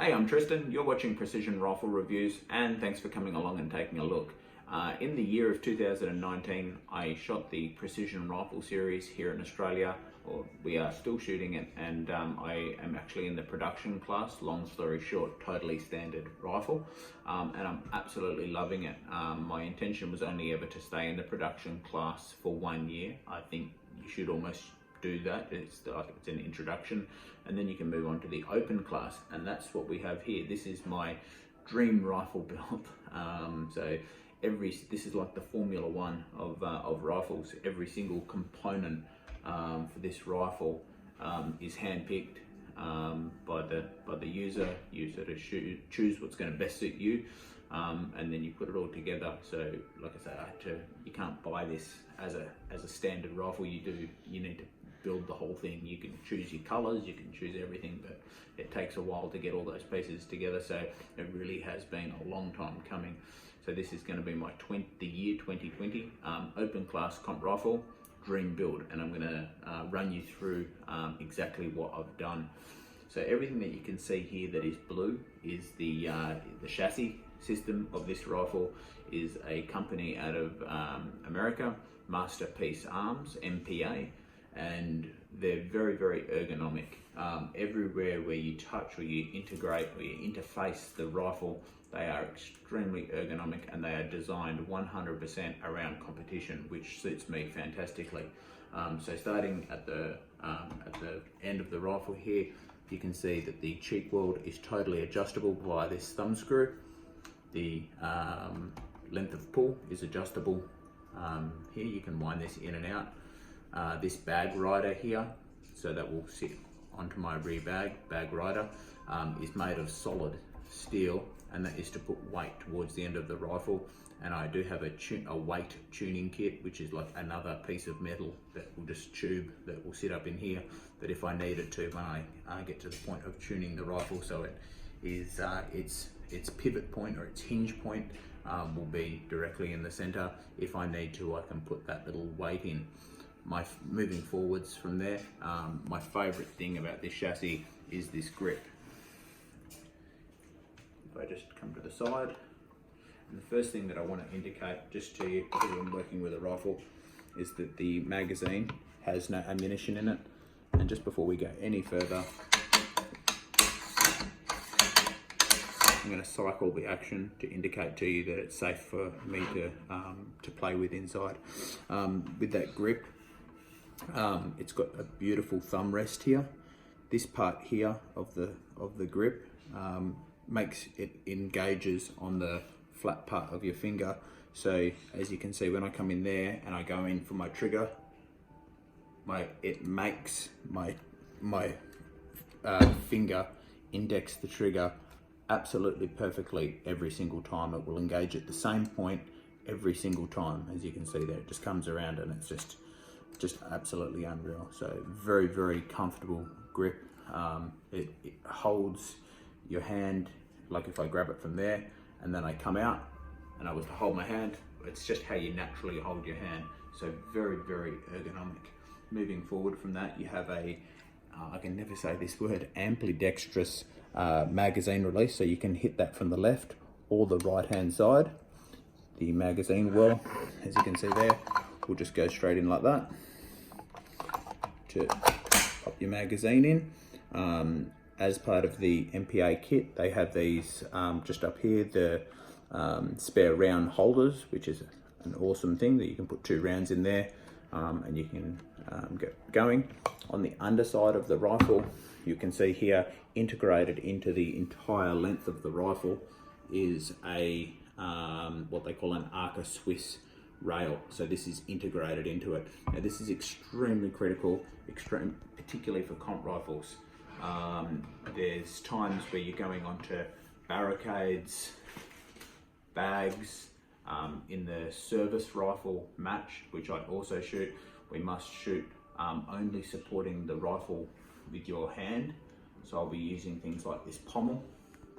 Hey, I'm Tristan, you're watching Precision Rifle Reviews, and thanks for coming along and taking a look. In the year of 2019, I shot the Precision Rifle series here in Australia, or we are still shooting it, and I am actually in the production class, long story short, totally standard rifle, and I'm absolutely loving it. My intention was only ever to stay in the production class for 1 year. I think you should almost do that. It's an introduction, and then you can move on to the open class, and that's what we have here. This is my dream rifle build. This is like the Formula One of rifles. Every single component for this rifle is handpicked by the user. You sort of choose what's going to best suit you, and then you put it all together. So, like I say, you can't buy this as a standard rifle. You need to build the whole thing. You can choose your colors, you can choose everything, but it takes a while to get all those pieces together. So it really has been a long time coming. So this is going to be my the year 2020 open class comp rifle dream build, and I'm going to run you through exactly what I've done. So everything that you can see here that is blue is the chassis system of this rifle. Is a company out of America, Masterpiece Arms, MPA, and they're very, very ergonomic. Everywhere where you touch or you integrate or you interface the rifle, they are extremely ergonomic, and they are designed 100% around competition, which suits me fantastically. So starting at the end of the rifle here, you can see that the cheek weld is totally adjustable via this thumb screw. The length of pull is adjustable. Here you can wind this in and out. This bag rider here, so that will sit onto my rear bag rider, is made of solid steel, and that is to put weight towards the end of the rifle. And I do have a weight tuning kit, which is like another piece of metal that will just tube, that will sit up in here, that if I need it to, when I get to the point of tuning the rifle, so it is its pivot point or its hinge point will be directly in the center. If I need to, I can put that little weight in. Moving forwards from there, my favorite thing about this chassis is this grip. If I just come to the side, and the first thing that I want to indicate just to you, because I'm working with a rifle, is that the magazine has no ammunition in it. And just before we go any further, I'm going to cycle the action to indicate to you that it's safe for me to play with inside. With that grip, it's got a beautiful thumb rest here. This part here of the grip makes it engages on the flat part of your finger. So as you can see, when I come in there and I go in for my trigger, it makes my finger index the trigger absolutely perfectly every single time. It will engage at the same point every single time. As you can see there, it just comes around, and it's just absolutely unreal. So very, very comfortable grip. It holds your hand, like if I grab it from there and then I come out and I was to hold my hand, it's just how you naturally hold your hand. So very, very ergonomic. Moving forward from that, you have I can never say this word, ambidextrous magazine release. So you can hit that from the left or the right hand side. The magazine well, as you can see there, will just go straight in like that to pop your magazine in. As part of the MPA kit, they have these just up here, the spare round holders, which is an awesome thing that you can put 2 rounds in there, and you can get going. On the underside of the rifle, you can see here, integrated into the entire length of the rifle is a what they call an Arca Swiss rail. So this is integrated into it. Now this is extremely critical, particularly for comp rifles. There's times where you're going onto barricades, bags. In the service rifle match, which I also shoot, we must shoot only supporting the rifle with your hand. So I'll be using things like this pommel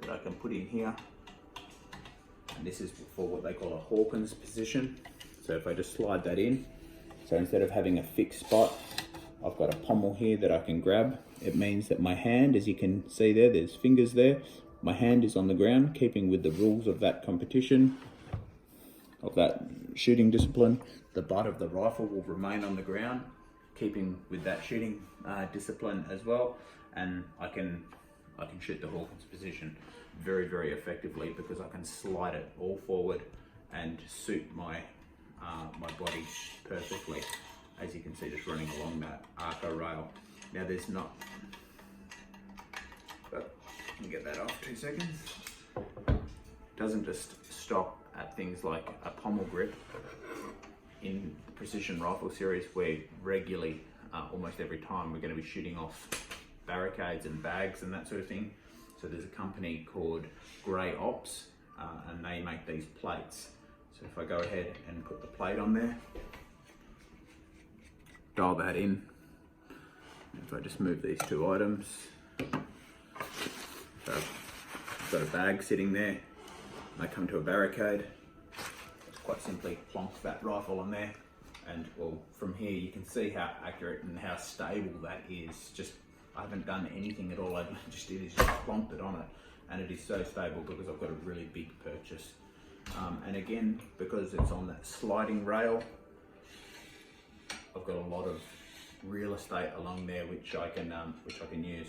that I can put in here, and this is for what they call a Hawkins position. So if I just slide that in, so instead of having a fixed spot, I've got a pommel here that I can grab. It means that my hand, as you can see there, there's fingers there, my hand is on the ground, keeping with the rules of that competition, of that shooting discipline. The butt of the rifle will remain on the ground, keeping with that shooting discipline as well. And I can shoot the Hawkins position very, very effectively because I can slide it all forward and suit my my body perfectly, as you can see, just running along that Arca rail. Now there's not, but let me get that off 2 seconds. Doesn't just stop at things like a pommel grip. In the precision rifle series, where regularly, almost every time, we're going to be shooting off barricades and bags and that sort of thing. So there's a company called Grayops, and they make these plates. So if I go ahead and put the plate on there, dial that in. If I just move these 2 items, so I've got a bag sitting there, and I come to a barricade, quite simply plonk that rifle on there, and well, from here you can see how accurate and how stable that is. Just, I haven't done anything at all, I just did is just plonked it on it, and it is so stable because I've got a really big purchase. And again, because it's on that sliding rail, I've got a lot of real estate along there which I can use.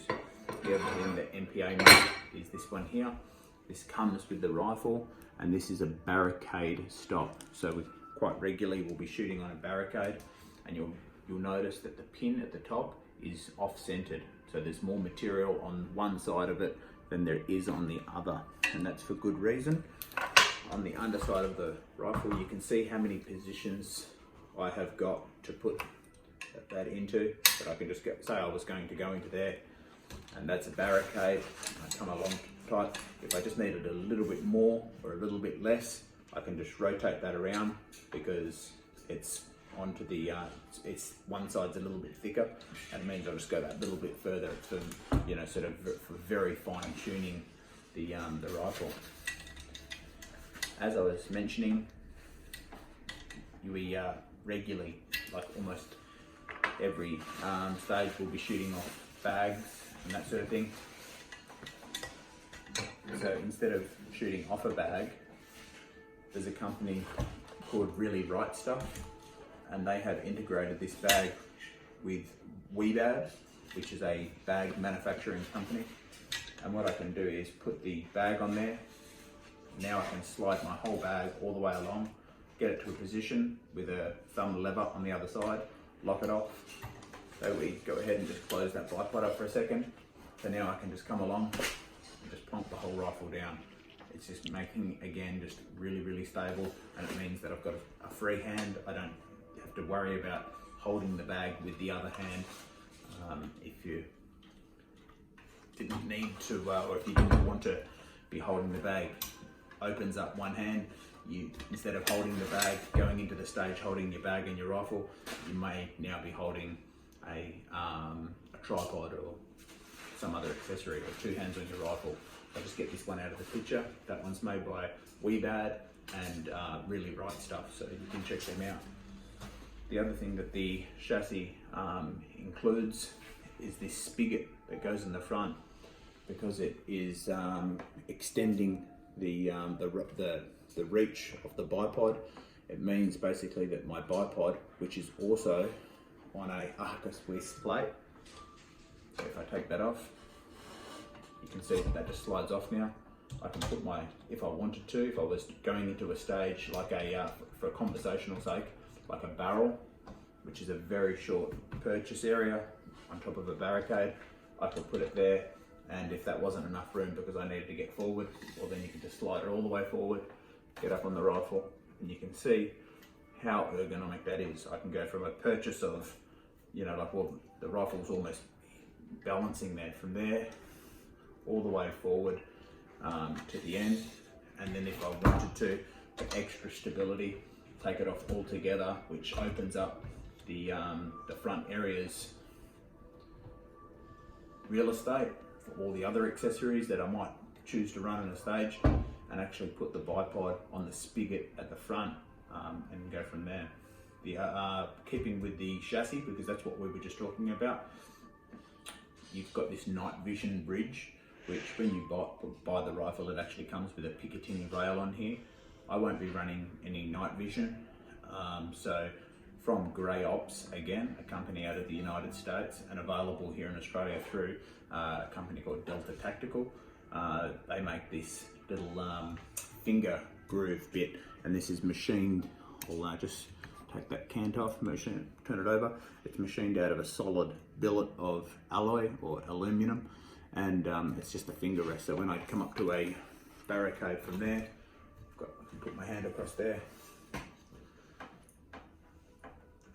The other thing, the MPA mode, is this one here. This comes with the rifle, and this is a Barricade stop. So we quite regularly will be shooting on a Barricade, and you'll notice that the pin at the top is off-centered. So there's more material on one side of it than there is on the other, and that's for good reason. On the underside of the rifle, you can see how many positions I have got to put that into, but I can just say I was going to go into there, and that's a Barricade. I come along tight. If I just needed a little bit more or a little bit less, I can just rotate that around because it's onto the, it's one side's a little bit thicker, and it means I'll just go that little bit further to, you know, sort of for very fine tuning the rifle. As I was mentioning, we regularly, like almost every stage, we'll be shooting off bags and that sort of thing. So instead of shooting off a bag, there's a company called Really Right Stuff, and they have integrated this bag with webad, which is a bag manufacturing company. And what I can do is put the bag on there. Now I can slide my whole bag all the way along, get it to a position with a thumb lever on the other side, lock it off. So we go ahead and just close that bipod up for a second. So now I can just come along and just plonk the whole rifle down. It's just making, again, just really, really stable, and it means that I've got a free hand. I don't have to worry about holding the bag with the other hand. If you didn't need to, or if you didn't want to be holding the bag, opens up one hand. You, instead of holding the bag, going into the stage holding your bag and your rifle, you may now be holding a tripod or some other accessory, or 2 hands on your rifle. I'll just get this one out of the picture. That one's made by webad and Really Right Stuff, so you can check them out. The other thing that the chassis includes is this spigot that goes in the front, because it is extending the reach of the bipod. It means basically that my bipod, which is also on a Arca Swiss plate, so if I take that off, you can see that just slides off now. I can put my, if I wanted to, if I was going into a stage like a, for a conversational sake, like a barrel, which is a very short purchase area on top of a Barricade, I could put it there, and if that wasn't enough room because I needed to get forward, well then you can just slide it all the way forward, get up on the rifle, and you can see how ergonomic that is. I can go from a purchase of, you know, like, well, the rifle's almost balancing there, from there all the way forward to the end, and then if I wanted to, for extra stability, take it off altogether, which opens up the front area's real estate for all the other accessories that I might choose to run in a stage, and actually put the bipod on the spigot at the front and go from there. Keeping with the chassis, because that's what we were just talking about, you've got this night vision bridge, which when you buy the rifle, it actually comes with a Picatinny rail on here. I won't be running any night vision. So from Grayops, again, a company out of the United States and available here in Australia through a company called Delta Tactical. They make this little finger groove bit, and this is machined. I'll just take that cant off, turn it over. It's machined out of a solid billet of alloy or aluminum, and it's just a finger rest. So when I come up to a barricade from there, I can put my hand across there.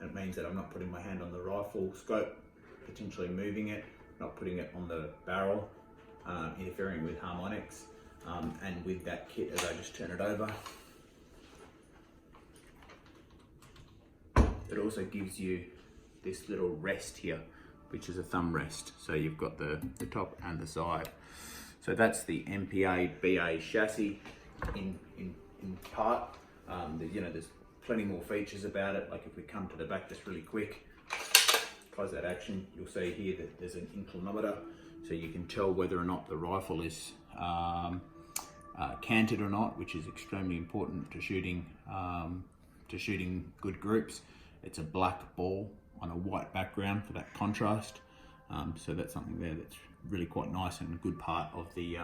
And it means that I'm not putting my hand on the rifle scope, potentially moving it, not putting it on the barrel, interfering with harmonics. And with that kit, as I just turn it over, it also gives you this little rest here, which is a thumb rest. So you've got the top and the side. So that's the MPA BA chassis in part. There's plenty more features about it. Like if we come to the back just really quick, close that action, you'll see here that there's an inclinometer, so you can tell whether or not the rifle is canted or not, which is extremely important to shooting good groups. It's a black ball on a white background for that contrast. So that's something there that's really quite nice and a good part of the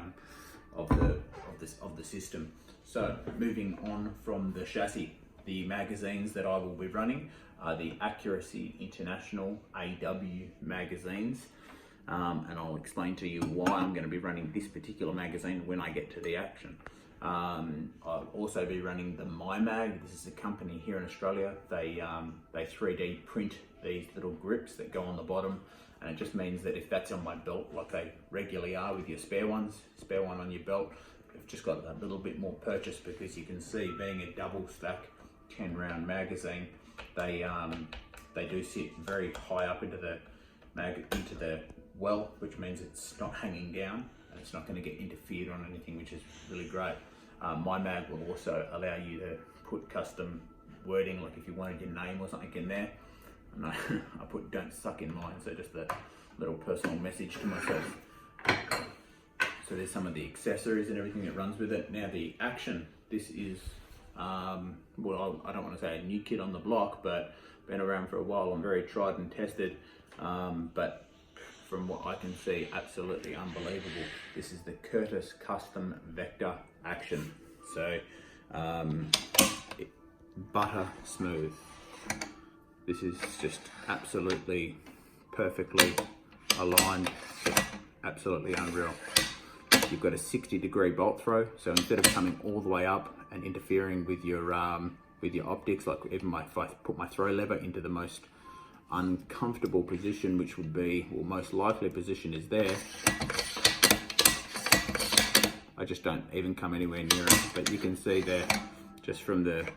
system. So moving on from the chassis, the magazines that I will be running are the Accuracy International AIAW magazines. And I'll explain to you why I'm going to be running this particular magazine when I get to the action. I'll also be running the MyMag. This is a company here in Australia. They 3D print these little grips that go on the bottom, and it just means that if that's on my belt, like they regularly are with your spare one on your belt, you've just got a little bit more purchase, because you can see, being a double stack 10 round magazine, they do sit very high up into the well, which means it's not hanging down and it's not going to get interfered on anything, which is really great. MyMag will also allow you to put custom wording, like if you wanted your name or something in there. And I put "don't suck" in mine, so just a little personal message to myself. So there's some of the accessories and everything that runs with it. Now the action, this is, well, I don't want to say a new kid on the block, but been around for a while. I'm very tried and tested, but from what I can see, absolutely unbelievable. This is the Curtis Custom Vector Action. So butter smooth. This is just absolutely perfectly aligned, just absolutely unreal. You've got a 60-degree bolt throw, so instead of coming all the way up and interfering with your optics, like even if I put my throw lever into the most uncomfortable position, which would be, well, most likely position is there, I just don't even come anywhere near it. But you can see there, just from that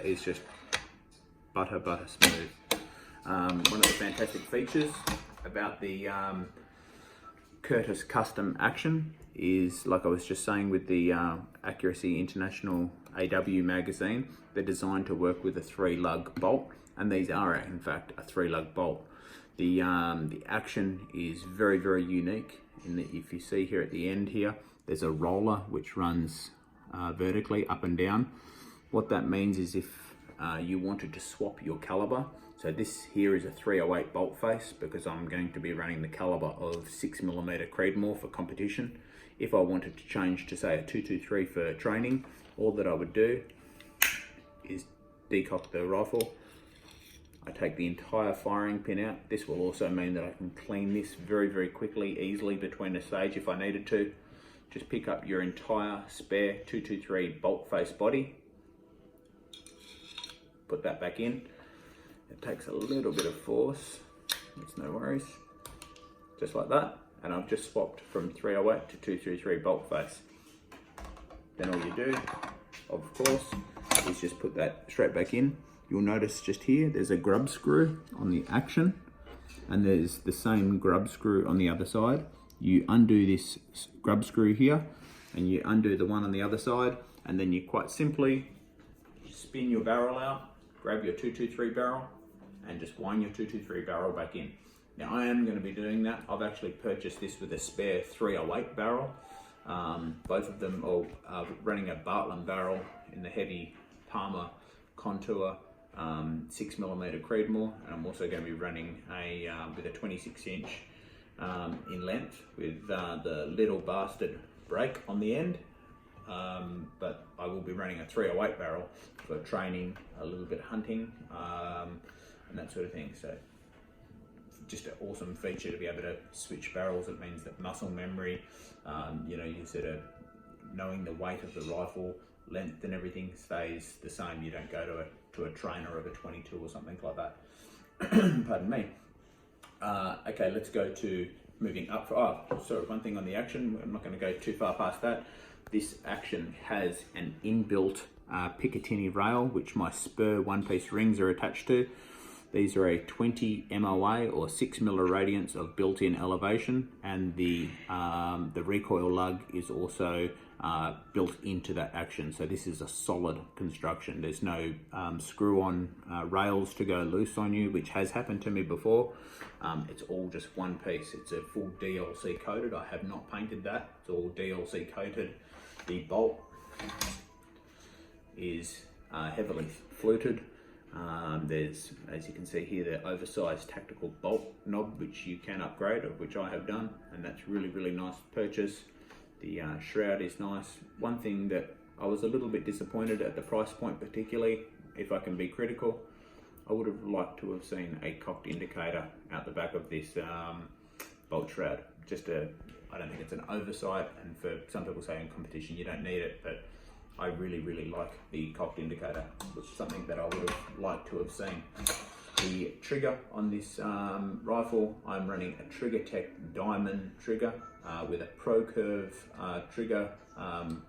is just butter smooth. One of the fantastic features about the Curtis Custom Action is, like I was just saying with the Accuracy International AIAW magazine, they're designed to work with a 3-lug bolt, and these are in fact a 3-lug bolt. The action is very, very unique in that if you see here at the end here, there's a roller which runs vertically up and down. What that means is if you wanted to swap your caliber, so this here is a 308 bolt face, because I'm going to be running the caliber of 6mm Creedmore for competition. If I wanted to change to say a 223 for training, all that I would do is decock the rifle. I take the entire firing pin out. This will also mean that I can clean this very, very quickly, easily between a stage if I needed to. Just pick up your entire spare 223 bolt face body, put that back in. It takes a little bit of force, it's no worries, just like that. And I've just swapped from 308 to 223 bolt face. Then all you do, of course, is just put that straight back in. You'll notice just here, there's a grub screw on the action, and there's the same grub screw on the other side. You undo this grub screw here, and you undo the one on the other side, and then you quite simply spin your barrel out, grab your 223 barrel, and just wind your 223 barrel back in. Now I am going to be doing that. I've actually purchased this with a spare 308 barrel. Both of them are running a Bartline barrel in the heavy Palmer contour 6mm Creedmore, and I'm also going to be running a with a 26" in length with the little bastard brake on the end. But I will be running a 308 barrel for training, a little bit of hunting, and that sort of thing. So just an awesome feature to be able to switch barrels. It means that muscle memory, you know, you sort of knowing the weight of the rifle, length and everything stays the same. You don't go to a trainer of a 22 or something like that. Pardon me. Okay, let's go to moving up. Sorry, one thing on the action. I'm not going to go too far past that. This action has an inbuilt Picatinny rail, which my Spuhr one-piece rings are attached to. These are a 20 MOA or 6 milliradians of built-in elevation, and the recoil lug is also built into that action. So this is a solid construction. There's no screw-on rails to go loose on you, which has happened to me before. It's all just one piece. It's a full DLC coated. I have not painted that. It's all DLC coated. The bolt is heavily fluted. There's, as you can see here, the oversized tactical bolt knob, which you can upgrade, of which I have done, and that's really nice purchase. The shroud is nice. One thing that I was a little bit disappointed at the price point, particularly, if I can be critical, I would have liked to have seen a cocked indicator out the back of this bolt shroud. I don't think it's an oversight, and for some people say in competition you don't need it, but I really like the cocked indicator, which is something that I would have liked to have seen. The trigger on this rifle, I'm running a Trigger Tech Diamond trigger with a Pro Curve trigger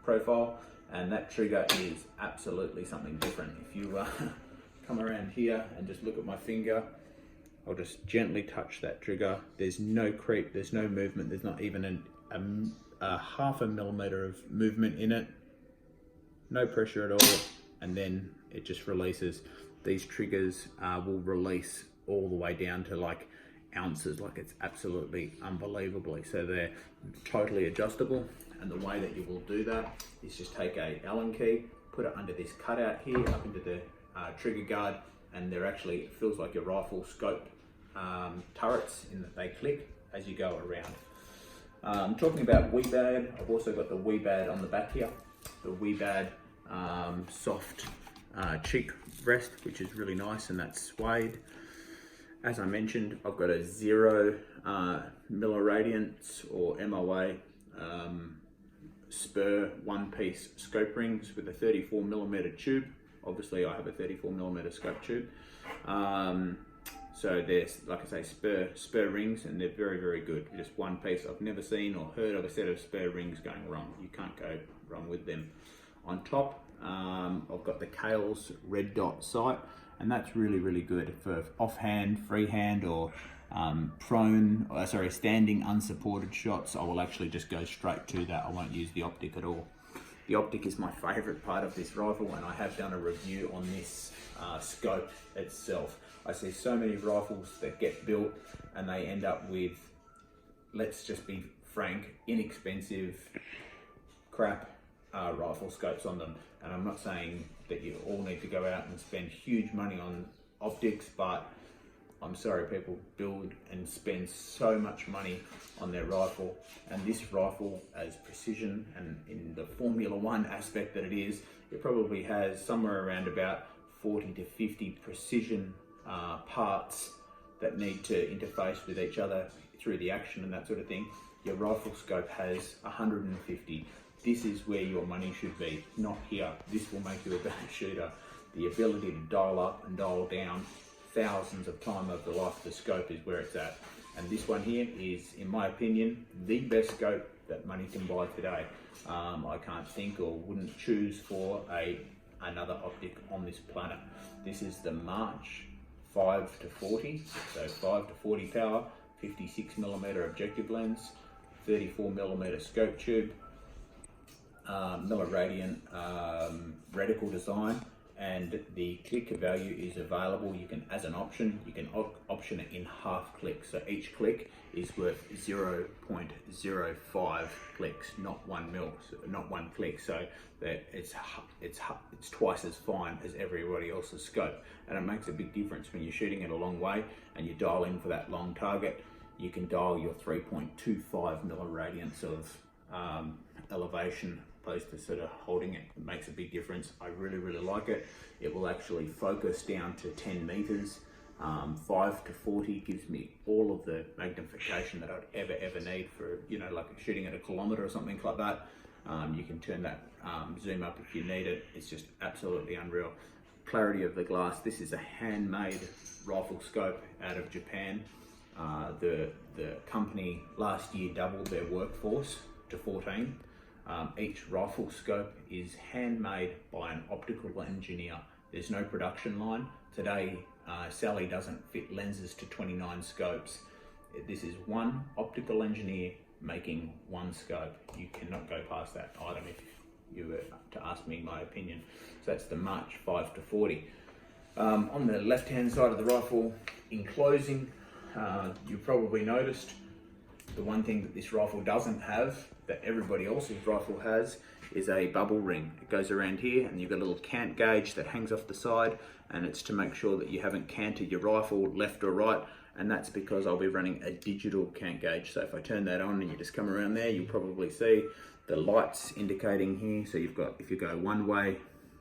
profile, and that trigger is absolutely something different. If you come around here and just look at my finger, I'll just gently touch that trigger. There's no creep, there's no movement, there's not even a half a millimeter of movement in it. No pressure at all, and then it just releases. These triggers will release all the way down to like ounces, like it's absolutely unbelievably. So they're totally adjustable, and the way that you will do that is just take a Allen key, put it under this cutout here, up into the trigger guard, and they're actually, it feels like your rifle scope turrets in that they click as you go around. Talking about webad, I've also got the webad on the back here. The webad soft cheek rest, which is really nice, and that's suede. As I mentioned, I've got a 0 milliradians or MOA Spuhr one-piece scope rings with a 34mm tube. Obviously I have a 34mm scope tube. So there's, like I say, Spuhr rings, and they're very good. Just one piece. I've never seen or heard of a set of Spuhr rings going wrong. You can't go wrong with them. On top, I've got the Kahles red dot sight, and that's really good for offhand, freehand, or standing unsupported shots. I will actually just go straight to that. I won't use the optic at all. The optic is my favorite part of this rifle, and I have done a review on this scope itself. I see so many rifles that get built and they end up with, let's just be frank, inexpensive crap rifle scopes on them. And I'm not saying that you all need to go out and spend huge money on optics, but I'm sorry, people build and spend so much money on their rifle, and this rifle, as precision and in the Formula 1 aspect that it is, it probably has somewhere around about 40 to 50 precision parts that need to interface with each other through the action and that sort of thing. Your rifle scope has 150. This is where your money should be, not here. This will make you a better shooter. The ability to dial up and dial down thousands of times over the life of the scope is where it's at. And this one here is, in my opinion, the best scope that money can buy today. I can't think or wouldn't choose for another optic on this planet. This is the March 5 to 40, so 5 to 40 power, 56mm objective lens, 34mm scope tube, milliradian reticle design, and the click value is available. You can, as an option, you can option it in half clicks. So each click is worth 0.05 clicks, not 1 mil, not 1 click. So that it's twice as fine as everybody else's scope, and it makes a big difference when you're shooting it a long way and you dial in for that long target. You can dial your 3.25 milliradians of elevation opposed to sort of holding it. It makes a big difference. I really, really like it. It will actually focus down to 10 meters. 5 to 40 gives me all of the magnification that I'd ever need for, you know, like shooting at a kilometer or something like that. You can turn that zoom up if you need it. It's just absolutely unreal. Clarity of the glass. This is a handmade rifle scope out of Japan. The company last year doubled their workforce to 14. Each rifle scope is handmade by an optical engineer. There's no production line. Today, Sally doesn't fit lenses to 29 scopes. This is one optical engineer making one scope. You cannot go past that item if you were to ask me my opinion. So that's the March 5 to 40. On the left-hand side of the rifle, in closing, you probably noticed the one thing that this rifle doesn't have, that everybody else's rifle has, is a bubble ring. It goes around here, and you've got a little cant gauge that hangs off the side, and it's to make sure that you haven't canted your rifle left or right, and that's because I'll be running a digital cant gauge. So if I turn that on and you just come around there, you'll probably see the lights indicating here. So you've got, if you go one way,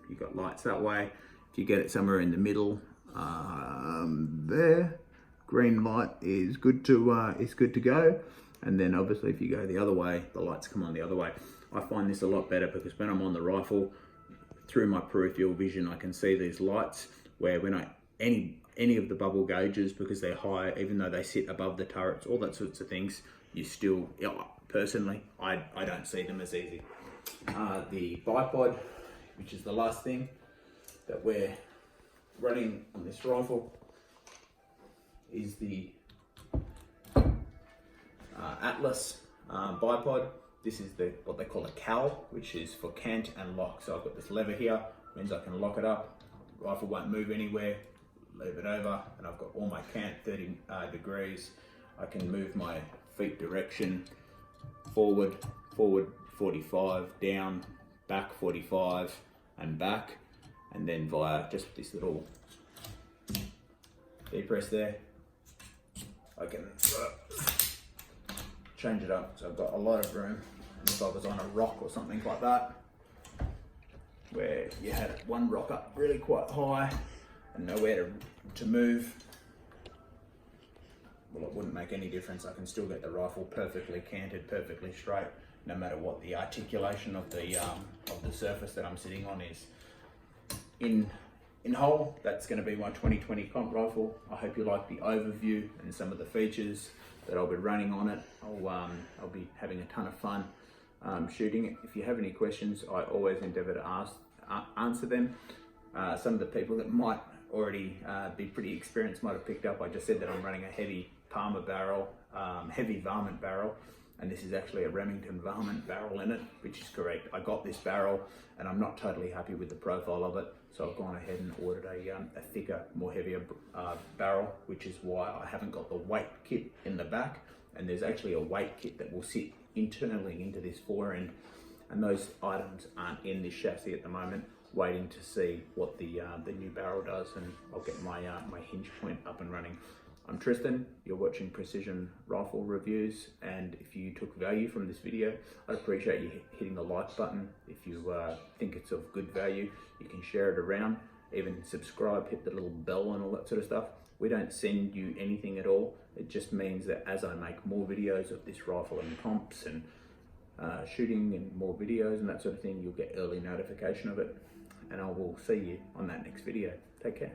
you've got lights that way. If you get it somewhere in the middle, there, green light is good to go. And then obviously if you go the other way, the lights come on the other way. I find this a lot better because when I'm on the rifle, through my peripheral vision, I can see these lights, where when any of the bubble gauges, because they're high, even though they sit above the turrets, all that sorts of things, you still, personally, I don't see them as easy. The bipod, which is the last thing that we're running on this rifle, is the Atlas bipod. This is what they call a cowl, which is for cant and lock. So I've got this lever here, means I can lock it up, rifle won't move anywhere, leave it over, and I've got all my cant 30 degrees. I can move my feet direction, forward 45, down, back 45, and back, and then via just this little depress there, I can change it up. So I've got a lot of room. And if I was on a rock or something like that, where you had one rock up really quite high and nowhere to move, well, it wouldn't make any difference. I can still get the rifle perfectly canted, perfectly straight, no matter what the articulation of the surface that I'm sitting on is. In whole, that's going to be my 2020 comp rifle. I hope you like the overview and some of the features that I'll be running on it. I'll be having a ton of fun shooting it. If you have any questions, I always endeavour to answer them. Some of the people that might already be pretty experienced might have picked up. I just said that I'm running a heavy Palmer barrel, heavy varmint barrel, and this is actually a Remington varmint barrel in it, which is correct. I got this barrel and I'm not totally happy with the profile of it, so I've gone ahead and ordered a thicker, more heavier barrel, which is why I haven't got the weight kit in the back. And there's actually a weight kit that will sit internally into this fore end, and those items aren't in this chassis at the moment, waiting to see what the new barrel does, and I'll get my hinge point up and running. I'm Tristan, you're watching Precision Rifle Reviews, and if you took value from this video, I'd appreciate you hitting the like button. If you think it's of good value, you can share it around, even subscribe, hit the little bell and all that sort of stuff. We don't send you anything at all. It just means that as I make more videos of this rifle and comps and shooting and more videos and that sort of thing, you'll get early notification of it, and I will see you on that next video. Take care.